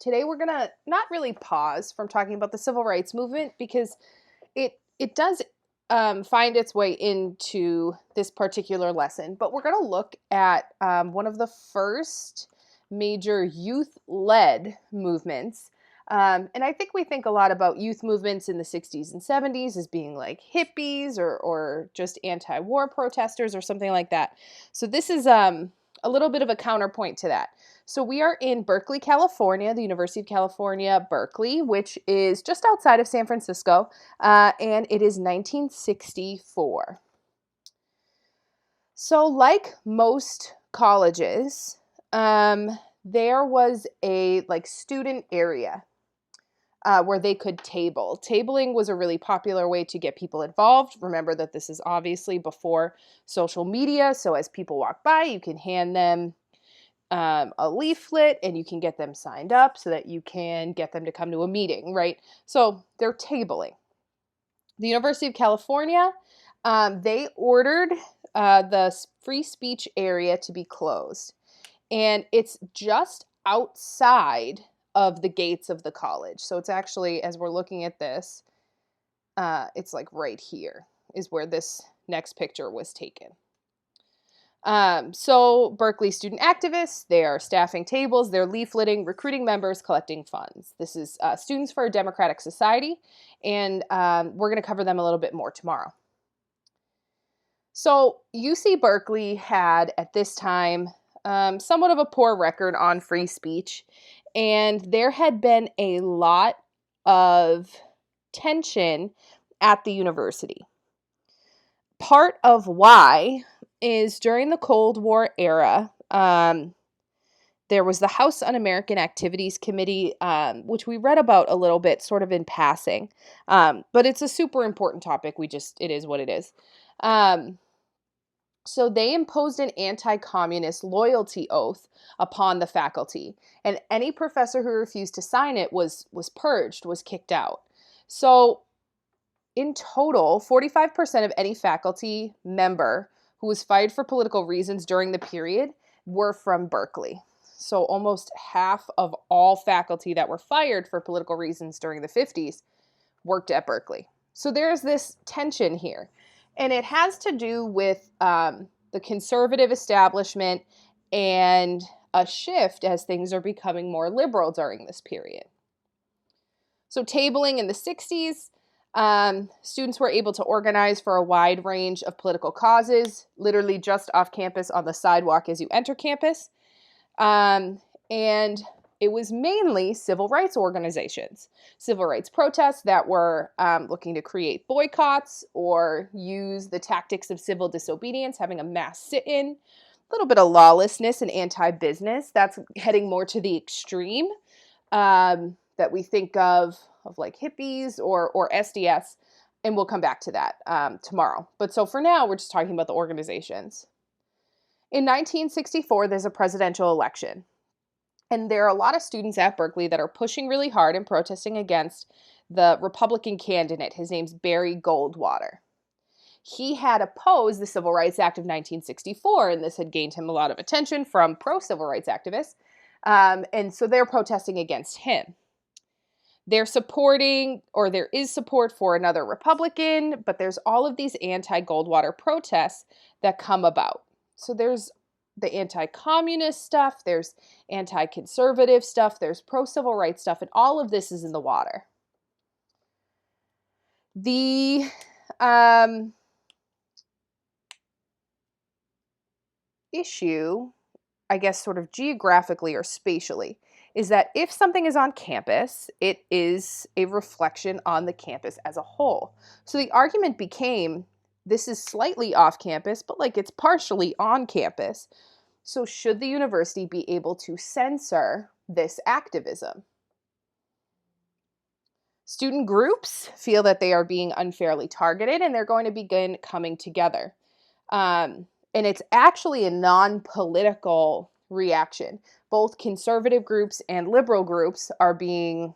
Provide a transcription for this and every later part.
today we're gonna not really pause from talking about the civil rights movement because it does find its way into this particular lesson. But we're gonna look at one of the first major youth-led movements. And I think we think a lot about youth movements in the 60s and 70s as being like hippies or just anti-war protesters or something like that. So this is a little bit of a counterpoint to that. So we are in Berkeley, California, the University of California, Berkeley, which is just outside of San Francisco, and it is 1964. So like most colleges, there was a like student area where they could table. Tabling was a really popular way to get people involved. Remember that this is obviously before social media, so as people walk by, you can hand them a leaflet and you can get them signed up so that you can get them to come to a meeting, right? So they're tabling. The University of California, they ordered the free speech area to be closed. And it's just outside of the gates of the college. So it's actually, as we're looking at this, it's like right here is where this next picture was taken. So Berkeley student activists, they are staffing tables, they're leafleting, recruiting members, collecting funds. This is Students for a Democratic Society, and we're going to cover them a little bit more tomorrow. So UC Berkeley had, at this time, somewhat of a poor record on free speech, and there had been a lot of tension at the university. Part of why is during the Cold War era, there was the House Un-American Activities Committee, which we read about a little bit sort of in passing, but it's a super important topic. It is what it is. So they imposed an anti-communist loyalty oath upon the faculty, and any professor who refused to sign it was purged, was kicked out. So in total, 45% of any faculty member who was fired for political reasons during the period were from Berkeley. So almost half of all faculty that were fired for political reasons during the 50s worked at Berkeley. So there's this tension here. And it has to do with the conservative establishment and a shift as things are becoming more liberal during this period. So tabling in the 60s, students were able to organize for a wide range of political causes, literally just off campus on the sidewalk as you enter campus. And it was mainly civil rights organizations, civil rights protests that were looking to create boycotts or use the tactics of civil disobedience, having a mass sit-in, a little bit of lawlessness and anti-business. That's heading more to the extreme that we think of like hippies or SDS, and we'll come back to that tomorrow. But so for now, we're just talking about the organizations. In 1964, there's a presidential election. And there are a lot of students at Berkeley that are pushing really hard and protesting against the Republican candidate. His name's Barry Goldwater. He had opposed the Civil Rights Act of 1964, and this had gained him a lot of attention from pro-civil rights activists. And so they're protesting against him. They're supporting, or there is support for another Republican, but there's all of these anti-Goldwater protests that come about. So there's the anti-communist stuff, there's anti-conservative stuff, there's pro-civil rights stuff, and all of this is in the water. The issue, I guess sort of geographically or spatially, is that if something is on campus, it is a reflection on the campus as a whole. So the argument became, this is slightly off campus, but like it's partially on campus. So should the university be able to censor this activism? Student groups feel that they are being unfairly targeted and they're going to begin coming together. And it's actually a non-political reaction. Both conservative groups and liberal groups are being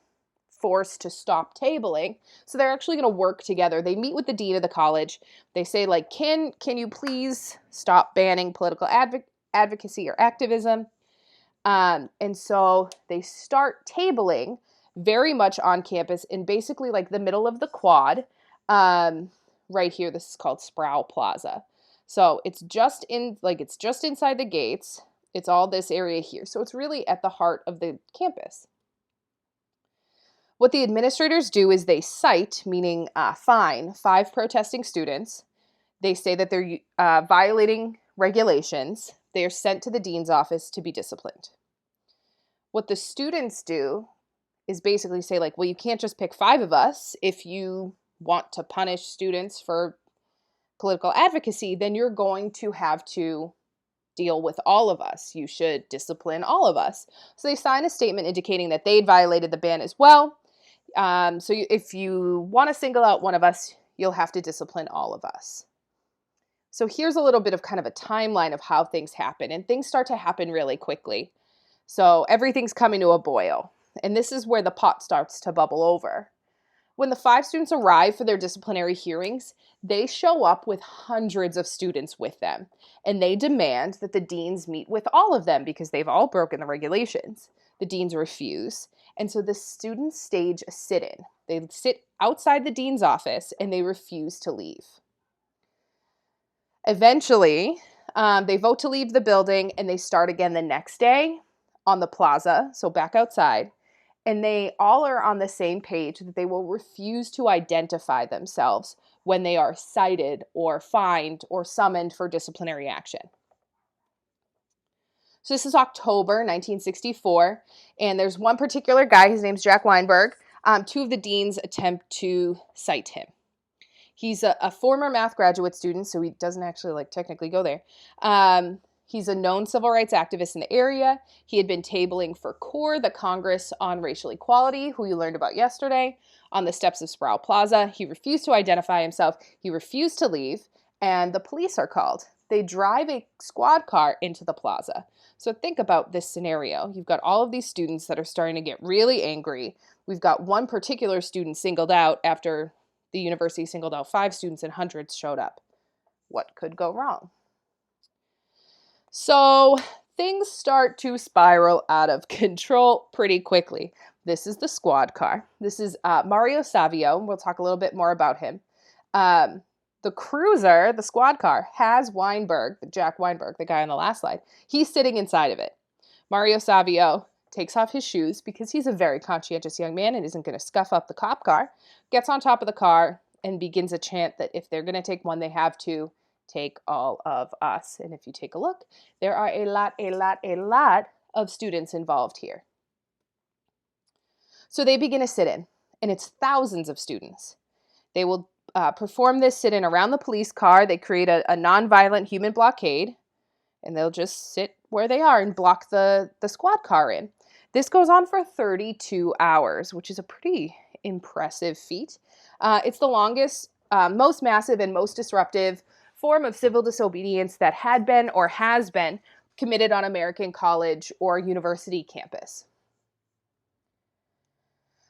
forced to stop tabling. So they're actually going to work together. They meet with the dean of the college. They say, like, can you please stop banning political advocacy or activism? And so they start tabling very much on campus in basically like the middle of the quad. Right here, this is called Sproul Plaza. So it's just inside the gates. It's all this area here. So it's really at the heart of the campus. What the administrators do is they cite, meaning fine, 5 protesting students. They say that they're violating regulations. They are sent to the dean's office to be disciplined. What the students do is basically say, like, well, you can't just pick 5 of us. If you want to punish students for political advocacy, then you're going to have to deal with all of us. You should discipline all of us. So they sign a statement indicating that they'd violated the ban as well. If you want to single out one of us, you'll have to discipline all of us. So here's a little bit of kind of a timeline of how things happen, and things start to happen really quickly. So everything's coming to a boil, and this is where the pot starts to bubble over. When the 5 students arrive for their disciplinary hearings, they show up with hundreds of students with them, and they demand that the deans meet with all of them because they've all broken the regulations. The deans refuse, and so the students stage a sit-in. They sit outside the dean's office, and they refuse to leave. Eventually, they vote to leave the building, and they start again the next day on the plaza, so back outside. And they all are on the same page that they will refuse to identify themselves when they are cited or fined or summoned for disciplinary action. So this is October 1964, and there's one particular guy, his name's Jack Weinberg. 2 of the deans attempt to cite him. He's a former math graduate student, so he doesn't actually technically go there. He's a known civil rights activist in the area. He had been tabling for CORE, the Congress on Racial Equality, who you learned about yesterday, on the steps of Sproul Plaza. He refused to identify himself. He refused to leave, and the police are called. They drive a squad car into the plaza. So think about this scenario. You've got all of these students that are starting to get really angry. We've got one particular student singled out after the university singled out 5 students and hundreds showed up. What could go wrong? So things start to spiral out of control pretty quickly. This is the squad car. This is Mario Savio. We'll talk a little bit more about him. The cruiser, the squad car, has Weinberg, Jack Weinberg, the guy on the last slide. He's sitting inside of it. Mario Savio takes off his shoes because he's a very conscientious young man and isn't going to scuff up the cop car, gets on top of the car, and begins a chant that if they're going to take one, they have to take all of us. And if you take a look, there are a lot of students involved here. So they begin a sit-in, and it's thousands of students. They will perform this sit-in around the police car. They create a nonviolent human blockade, and they'll just sit where they are and block the squad car in. This goes on for 32 hours, which is a pretty impressive feat. It's the longest, most massive, and most disruptive form of civil disobedience that had been or has been committed on American college or university campus.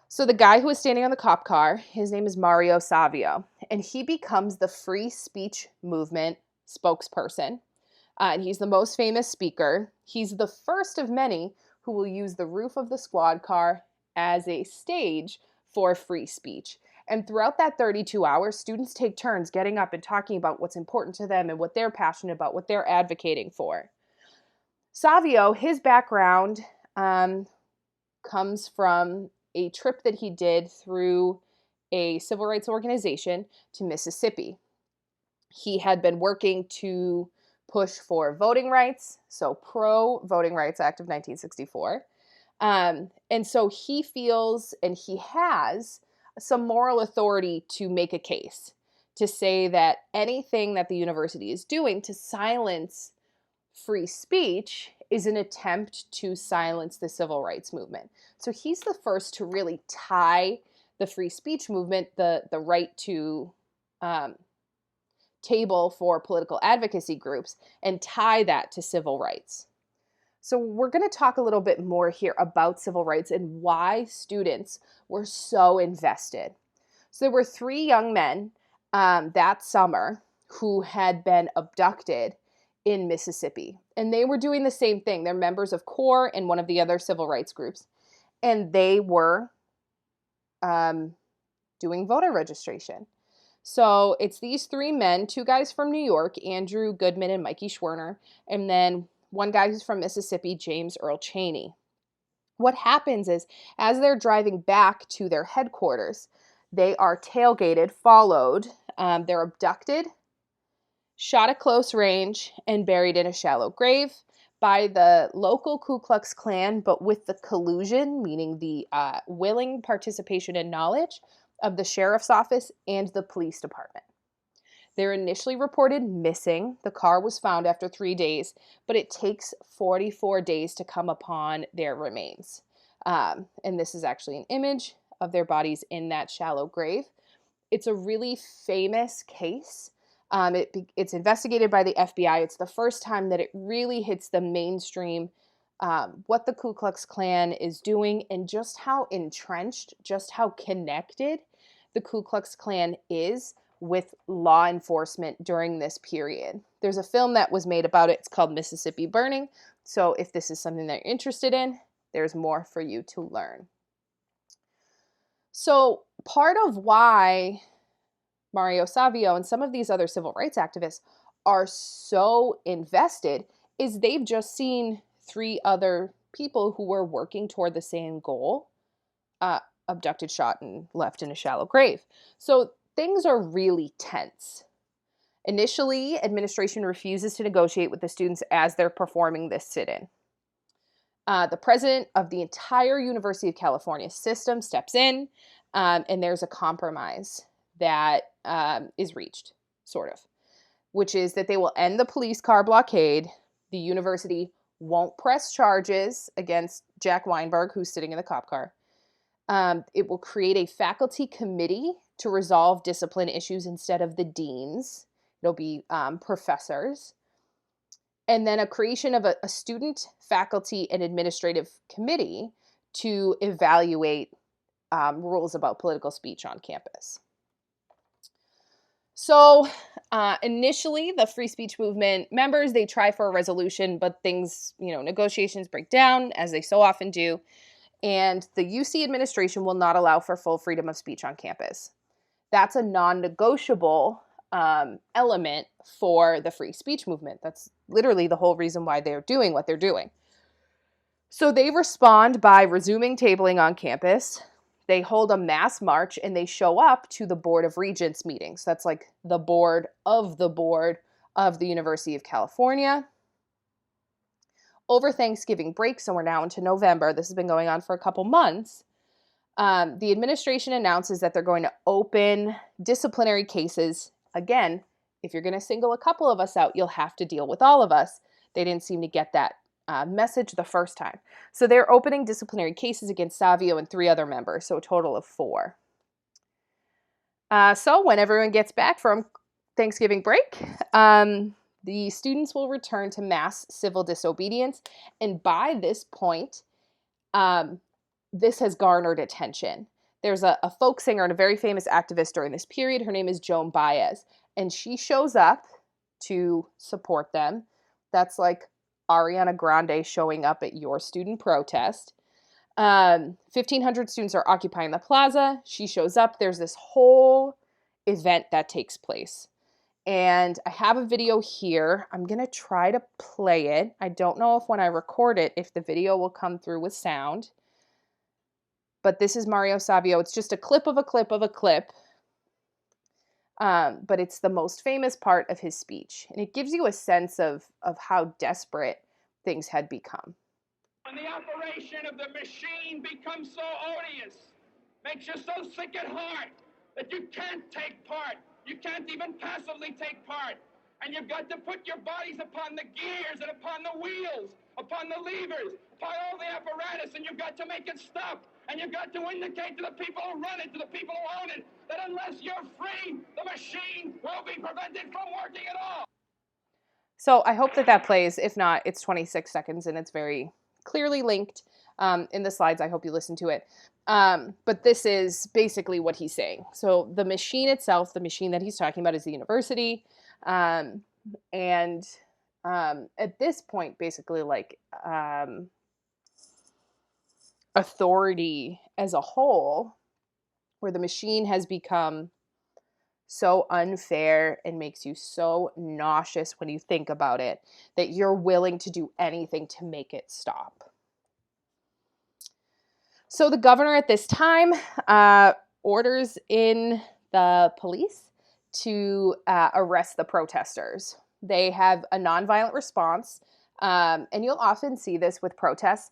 So the guy who is standing on the cop car, his name is Mario Savio, and he becomes the free speech movement spokesperson. And he's the most famous speaker. He's the first of many who will use the roof of the squad car as a stage for free speech. And throughout that 32 hours, students take turns getting up and talking about what's important to them and what they're passionate about, what they're advocating for. Savio, his background comes from a trip that he did through a civil rights organization to Mississippi. He had been working to push for voting rights, so pro-Voting Rights Act of 1964. And so he feels, and he has, some moral authority to make a case, to say that anything that the university is doing to silence free speech is an attempt to silence the civil rights movement. So he's the first to really tie the free speech movement, the right to table for political advocacy groups, and tie that to civil rights. So we're going to talk a little bit more here about civil rights and why students were so invested. So there were 3 young men that summer who had been abducted in Mississippi. And they were doing the same thing. They're members of CORE and one of the other civil rights groups. And they were doing voter registration. So it's these three men, two guys from New York, Andrew Goodman and Mikey Schwerner, and then one guy who's from Mississippi, James Earl Chaney. What happens is, as they're driving back to their headquarters, they are tailgated, followed, they're abducted, shot at close range, and buried in a shallow grave by the local Ku Klux Klan, but with the collusion, meaning the willing participation and knowledge of the sheriff's office and the police department. They're initially reported missing. The car was found after 3 days, but it takes 44 days to come upon their remains. And this is actually an image of their bodies in that shallow grave. It's a really famous case. It's investigated by the FBI. It's the first time that it really hits the mainstream, what the Ku Klux Klan is doing and just how entrenched, just how connected the Ku Klux Klan is with law enforcement during this period. There's a film that was made about it. It's called Mississippi Burning. So if this is something that you're interested in, there's more for you to learn. So part of why Mario Savio and some of these other civil rights activists are so invested is they've just seen 3 other people who were working toward the same goal, abducted, shot, and left in a shallow grave. So things are really tense. Initially, administration refuses to negotiate with the students as they're performing this sit-in. The president of the entire University of California system steps in, and there's a compromise that is reached, sort of, which is that they will end the police car blockade. The university won't press charges against Jack Weinberg, who's sitting in the cop car. It will create a faculty committee to resolve discipline issues instead of the deans. It'll be professors. And then a creation of a student, faculty, and administrative committee to evaluate rules about political speech on campus. So initially, the free speech movement members, they try for a resolution, but things, negotiations break down, as they so often do. And the UC administration will not allow for full freedom of speech on campus. That's a non-negotiable element for the free speech movement. That's literally the whole reason why they're doing what they're doing. So they respond by resuming tabling on campus. They hold a mass march and they show up to the Board of Regents meetings. That's like the board of the University of California. Over Thanksgiving break, so we're now into November, this has been going on for a couple months, the administration announces that they're going to open disciplinary cases. Again, if you're going to single a couple of us out, you'll have to deal with all of us. They didn't seem to get that message the first time. So they're opening disciplinary cases against Savio and 3 other members, so a total of 4. So when everyone gets back from Thanksgiving break, the students will return to mass civil disobedience. And by this point, this has garnered attention. There's a folk singer and a very famous activist during this period. Her name is Joan Baez. And she shows up to support them. That's like Ariana Grande showing up at your student protest. 1,500 students are occupying the plaza. She shows up. There's this whole event that takes place. And I have a video here. I'm going to try to play it. I don't know if when I record it, if the video will come through with sound. But this is Mario Savio. It's just a clip of a clip of a clip. But it's the most famous part of his speech. And it gives you a sense of how desperate things had become. When the operation of the machine becomes so odious, makes you so sick at heart that you can't take part. You can't even passively take part. And you've got to put your bodies upon the gears and upon the wheels, upon the levers, upon all the apparatus, and you've got to make it stop. And you've got to indicate to the people who run it, to the people who own it, that unless you're free, the machine will be prevented from working at all. So I hope that plays. If not, it's 26 seconds and it's very clearly linked in the slides. I hope you listen to it. But this is basically what he's saying. So the machine itself, the machine that he's talking about is the university. And at this point, basically like authority as a whole, where the machine has become so unfair and makes you so nauseous when you think about it that you're willing to do anything to make it stop. So the governor at this time orders in the police to arrest the protesters. They have a nonviolent response, and you'll often see this with protests.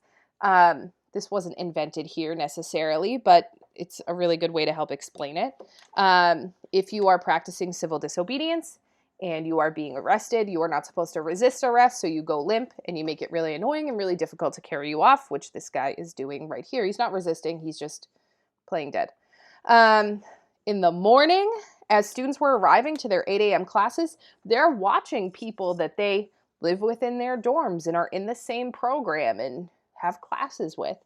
This wasn't invented here necessarily, but it's a really good way to help explain it. If you are practicing civil disobedience and you are being arrested, you are not supposed to resist arrest, so you go limp and you make it really annoying and really difficult to carry you off, which this guy is doing right here. He's not resisting, he's just playing dead. In the morning, as students were arriving to their 8 a.m. classes, they're watching people that they live with in their dorms and are in the same program and have classes with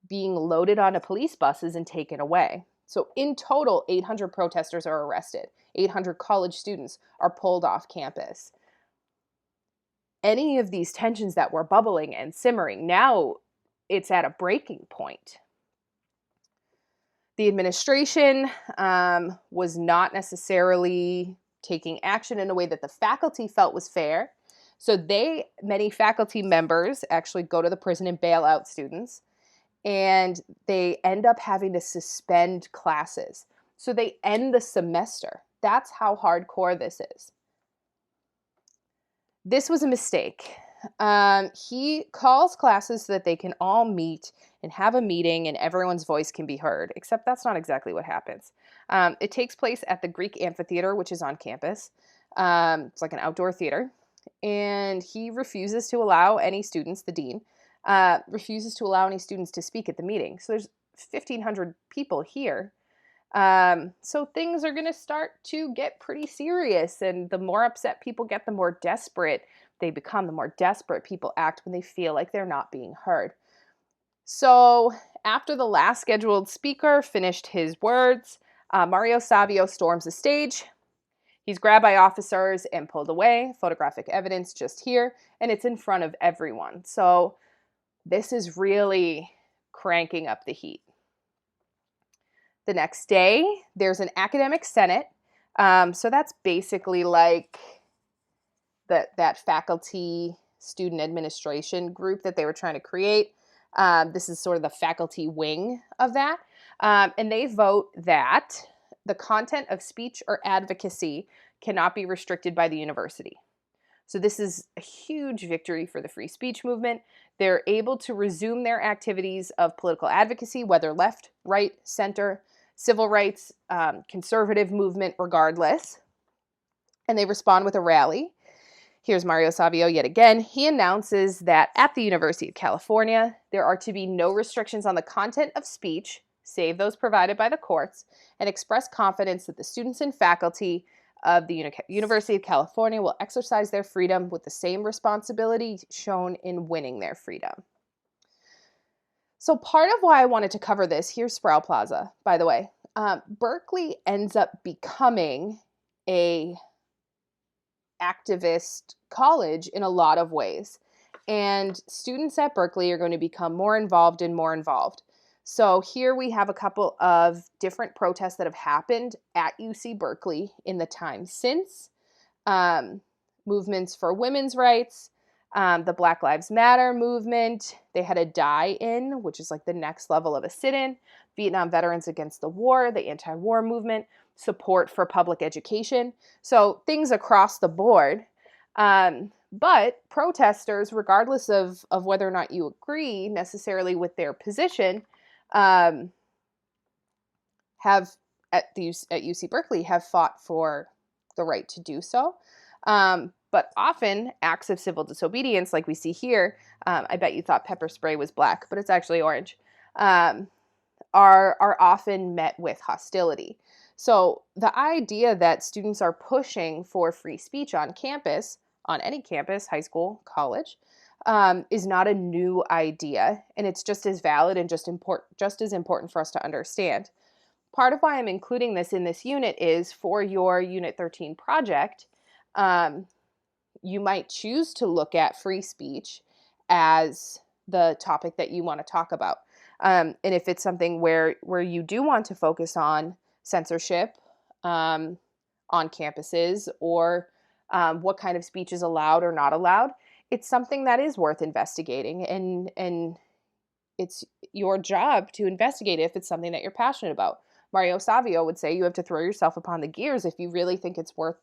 being loaded onto police buses and taken away. So in total, 800 protesters are arrested. 800 college students are pulled off campus. Any of these tensions that were bubbling and simmering, now it's at a breaking point. The administration was not necessarily taking action in a way that the faculty felt was fair. So many faculty members actually go to the prison and bail out students. And they end up having to suspend classes. So they end the semester. That's how hardcore this is. This was a mistake. He calls classes so that they can all meet and have a meeting and everyone's voice can be heard, except that's not exactly what happens. It takes place at the Greek Amphitheater, which is on campus. It's like an outdoor theater. And he refuses to allow any students, the dean, refuses to allow any students to speak at the meeting. So there's 1,500 people here. So things are going to start to get pretty serious. And the more upset people get, the more desperate they become. The more desperate people act when they feel like they're not being heard. So after the last scheduled speaker finished his words, Mario Savio storms the stage. He's grabbed by officers and pulled away. Photographic evidence just here. And it's in front of everyone. So this is really cranking up the heat. The next day, there's an academic senate. So that's basically like that faculty student administration group that they were trying to create. This is sort of the faculty wing of that. And they vote that the content of speech or advocacy cannot be restricted by the university. So this is a huge victory for the free speech movement. They're able to resume their activities of political advocacy, whether left, right, center, civil rights, conservative movement, regardless. And they respond with a rally. Here's Mario Savio yet again. He announces that at the University of California, there are to be no restrictions on the content of speech, save those provided by the courts, and express confidence that the students and faculty of the University of California will exercise their freedom with the same responsibility shown in winning their freedom. So part of why I wanted to cover this, here's Sproul Plaza, by the way. Berkeley ends up becoming a activist college in a lot of ways. And students at Berkeley are going to become more involved and more involved. So here we have a couple of different protests that have happened at UC Berkeley in the time since. Movements for women's rights, the Black Lives Matter movement. They had a die-in, which is like the next level of a sit-in. Vietnam Veterans Against the War, the anti-war movement, support for public education. So things across the board. But protesters, regardless of whether or not you agree necessarily with their position, have at UC Berkeley have fought for the right to do so. But often acts of civil disobedience, like we see here, I bet you thought pepper spray was black, but it's actually orange, are often met with hostility. So the idea that students are pushing for free speech on campus, on any campus, high school, college, is not a new idea, and it's just as valid and just as important for us to understand. Part of why I'm including this in this unit is for your Unit 13 project, you might choose to look at free speech as the topic that you want to talk about. And if it's something where you do want to focus on censorship on campuses, or what kind of speech is allowed or not allowed, it's something that is worth investigating, and it's your job to investigate if it's something that you're passionate about. Mario Savio would say you have to throw yourself upon the gears if you really think it's worth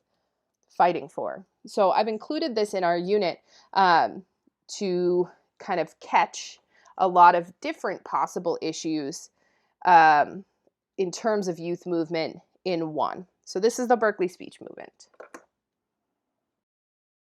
fighting for. So I've included this in our unit to kind of catch a lot of different possible issues in terms of youth movement in one. So this is the Berkeley Speech Movement.